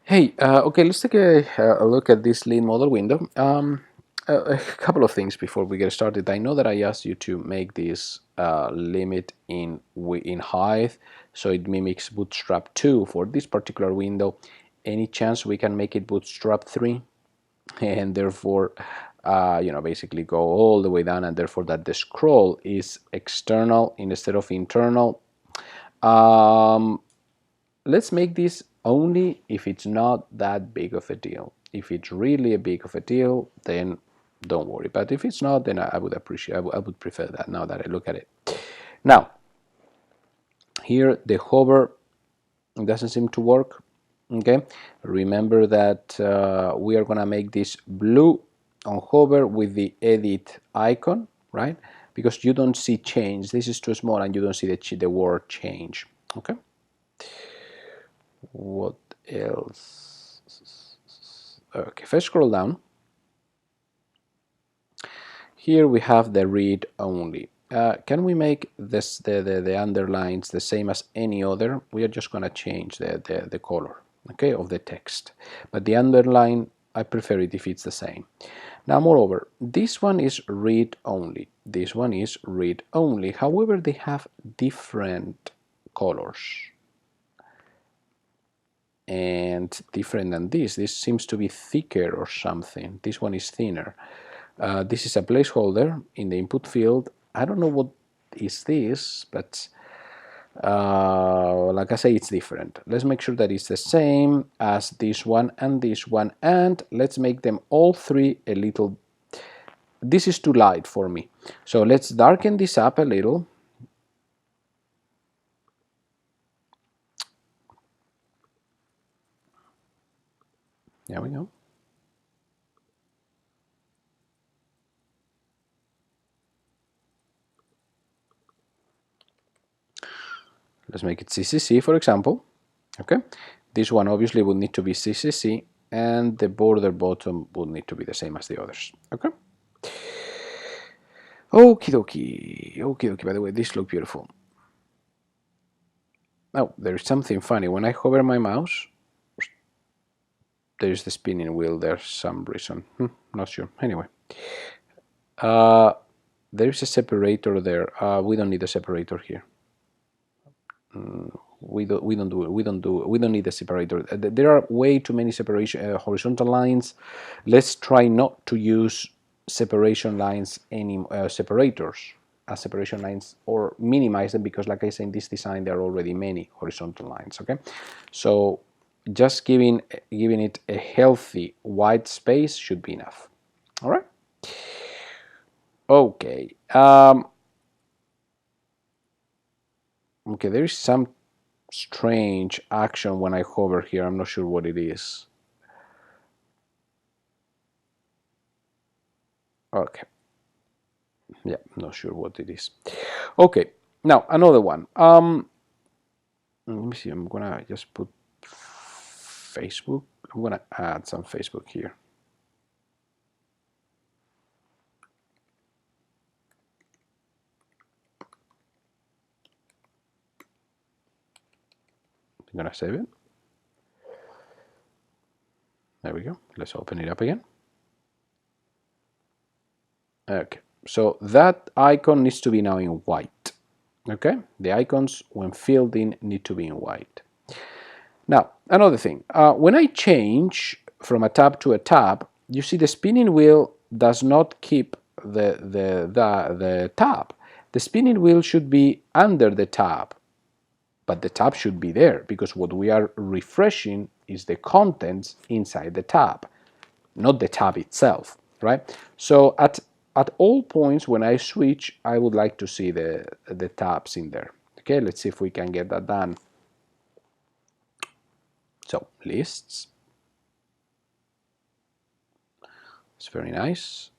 Hey, okay, let's take a look at this lead model window. A couple of things before we get started. I know that I asked you to make this limit in height, so it mimics Bootstrap 2 for this particular window. Any chance we can make it Bootstrap 3, and therefore, basically go all the way down, and therefore that the scroll is external instead of internal. Um, let's make this only if it's not that big of a deal. If it's really a big of a deal, then don't worry. But if it's not, then I would appreciate, I would prefer that now that I look at it. Now, here the hover doesn't seem to work. Okay, remember that we are gonna make this blue on hover with the edit icon, right? Because you don't see change. This is too small and you don't see the word change. Okay. What else? Okay, if I scroll down, here we have the read only. Can we make this the underlines the same as any other? We are just going to change the color, okay, of the text. But the underline, I prefer it if it's the same. Now, moreover, this one is read only. This one is read only. However, they have different colors and different than this. This seems to be thicker or something. This one is thinner. This is a placeholder in the input field. I don't know what is this, but like I say, it's different. Let's make sure that it's the same as this one, and let's make them all three a little. This is too light for me, so let's darken this up a little. There we go. Let's make it CCC, for example. Okay, this one obviously would need to be CCC, and the border bottom would need to be the same as the others. Okay. Okie dokie. Okie dokie. By the way, this looks beautiful. Oh, there's something funny. When I hover my mouse, there's the spinning wheel. There's some reason. Not sure. Anyway, there's a separator there. We don't need a separator here. We don't need a separator. There are way too many separation horizontal lines. Let's try not to use separation lines any separators as separation lines, or minimize them, because like I said, in this design there are already many horizontal lines. Okay, so just giving it a healthy white space should be enough. All right. Okay. Okay, there is some strange action when I hover here. I'm not sure what it is. Okay. Yeah, not sure what it is. Okay, now another one. Let me see. I'm gonna just put Facebook. I'm gonna add some Facebook here. I'm gonna save it. There we go. Let's open it up again. Okay, so that icon needs to be now in white. Okay, the icons when filled in need to be in white. Now, another thing, when I change from a tab to a tab, you see the spinning wheel does not keep the tab. The spinning wheel should be under the tab, but the tab should be there, because what we are refreshing is the contents inside the tab, not the tab itself, right? So at all points when I switch, I would like to see the tabs in there. Okay, let's see if we can get that done. So lists, it's very nice.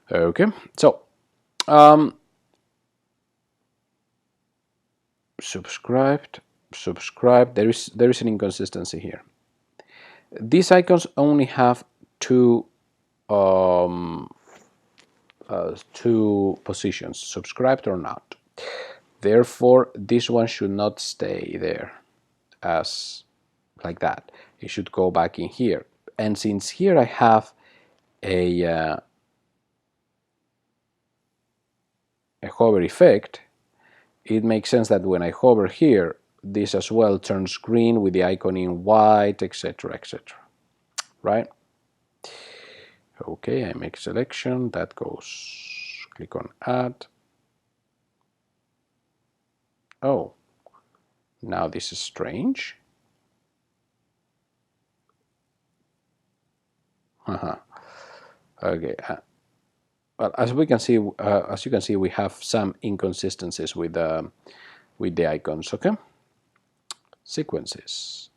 Okay, so subscribed. There is an inconsistency here. These icons only have two two positions, subscribed or not. Therefore, this one should not stay there as like that. It should go back in here. And since here I have a hover effect, it makes sense that when I hover here, this as well turns green with the icon in white, etc., etc. Right? Okay, I make selection, that goes, click on add. Oh, now this is strange. Okay, well, as we can see, as you can see, we have some inconsistencies with the icons. Okay, sequences.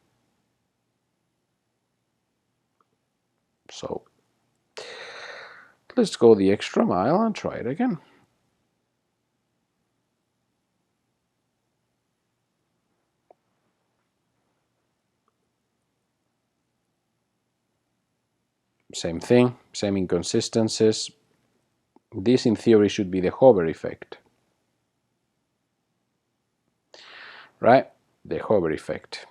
So let's go the extra mile and try it again. Same thing, same inconsistencies. This in theory should be the hover effect, right? The hover effect.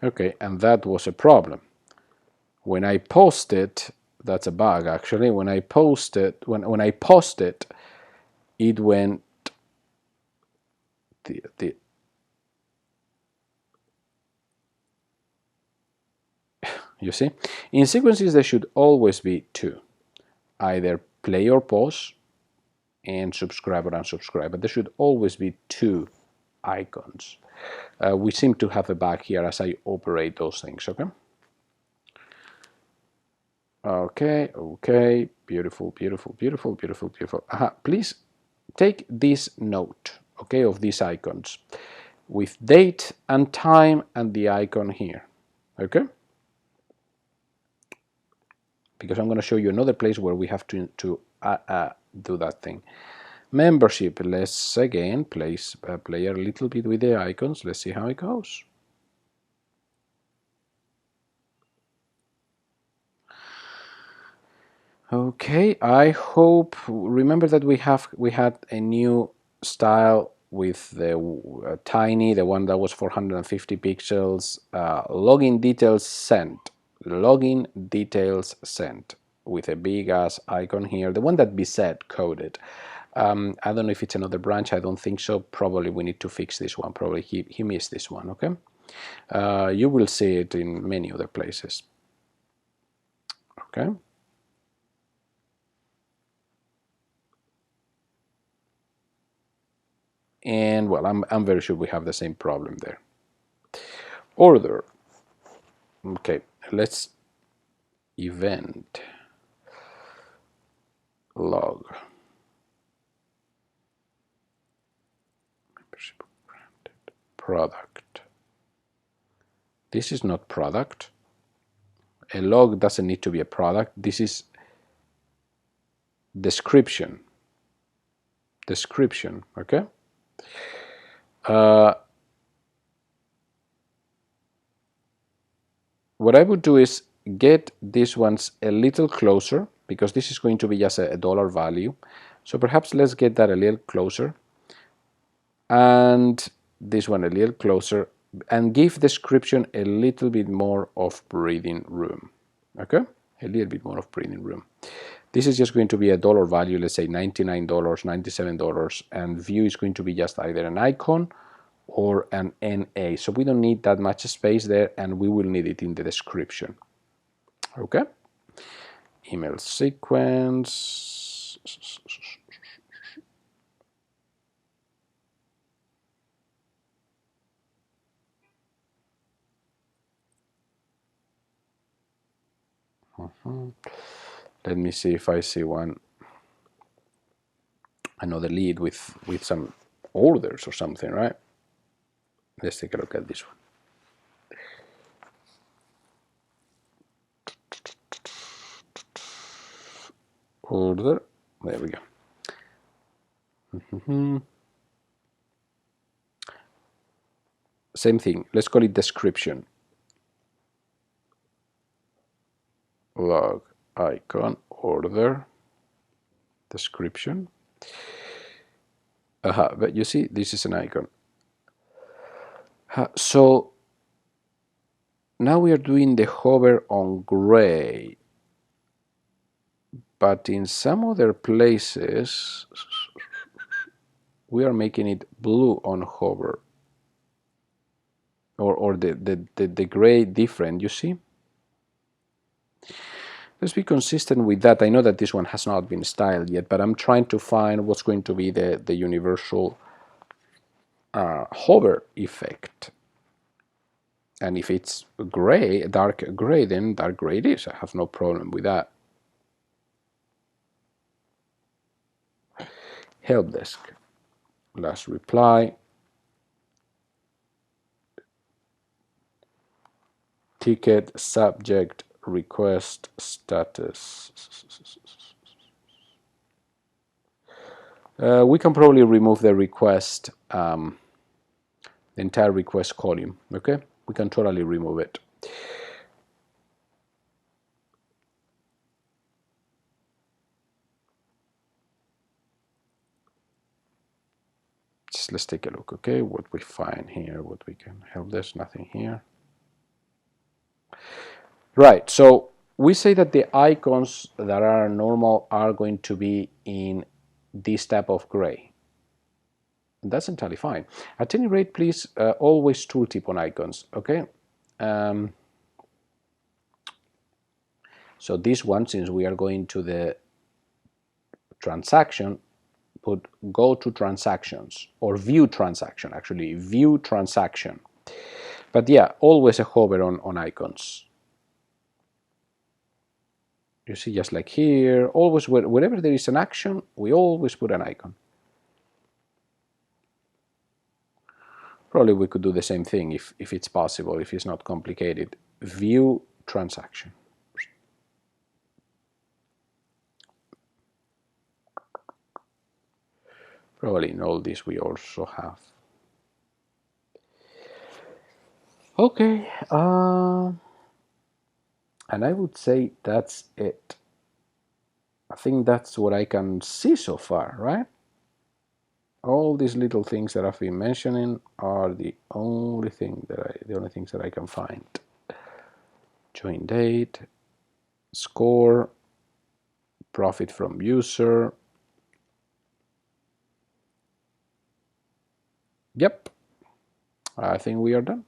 Okay, and that was a problem. When I post it, that's a bug actually. When I post it, when I post it, it went the you see, in sequences there should always be two, either play or pause and subscribe or unsubscribe, but there should always be two icons. We seem to have a bug here as I operate those things. Okay. Okay, beautiful, beautiful, beautiful, beautiful, beautiful. Please take this note, okay, of these icons with date and time and the icon here, okay? Because I'm going to show you another place where we have to do that thing. Membership, let's again play a little bit with the icons. Let's see how it goes. Okay, I hope, remember that we had a new style with the tiny, the one that was 450 pixels, login details sent, login details sent with a big ass icon here, the one that Biset coded. I don't know if it's another branch, I don't think so. Probably we need to fix this one. Probably he missed this one. Okay, you will see it in many other places. Okay. And well, I'm very sure we have the same problem there. Order. Okay, let's event log. Product. This is not product. A log doesn't need to be a product. This is description. Description, okay? What I would do is get these ones a little closer, because this is going to be just a dollar value. So perhaps let's get that a little closer. And this one a little closer, and give description a little bit more of breathing room. Okay, a little bit more of breathing room. This is just going to be a dollar value, let's say $99, $97, and view is going to be just either an icon or an NA. So we don't need that much space there, and we will need it in the description. Okay, email sequence. Let me see if I see another lead with some orders or something, right? Let's take a look at this one. order. There we go. Same thing. Let's call it description. Log icon order description. But you see, this is an icon. So now we are doing the hover on gray, but in some other places we are making it blue on hover, or the gray different, you see. Let's be consistent with that. I know that this one has not been styled yet, but I'm trying to find what's going to be the universal hover effect. And if it's gray, dark gray, then dark gray it is. I have no problem with that. Help desk. Last reply. Ticket subject request status. We can probably remove the request, the entire request column. Okay, we can totally remove it. Just let's take a look. Okay, what we find here, what we can help. There's nothing here. Right. So we say that the icons that are normal are going to be in this type of gray. That's entirely fine. At any rate, please always tooltip on icons. Okay. So this one, since we are going to the transaction, put go to transactions, or view transaction, actually view transaction. But yeah, always a hover on icons. You see, just like here, always wherever there is an action, we always put an icon. Probably we could do the same thing if it's possible, if it's not complicated. View transaction. Probably in all this we also have. Okay, and I would say that's it. I think that's what I can see so far, right? All these little things that I've been mentioning are the only things that I can find. Join date, score, profit from user. Yep, I think we are done.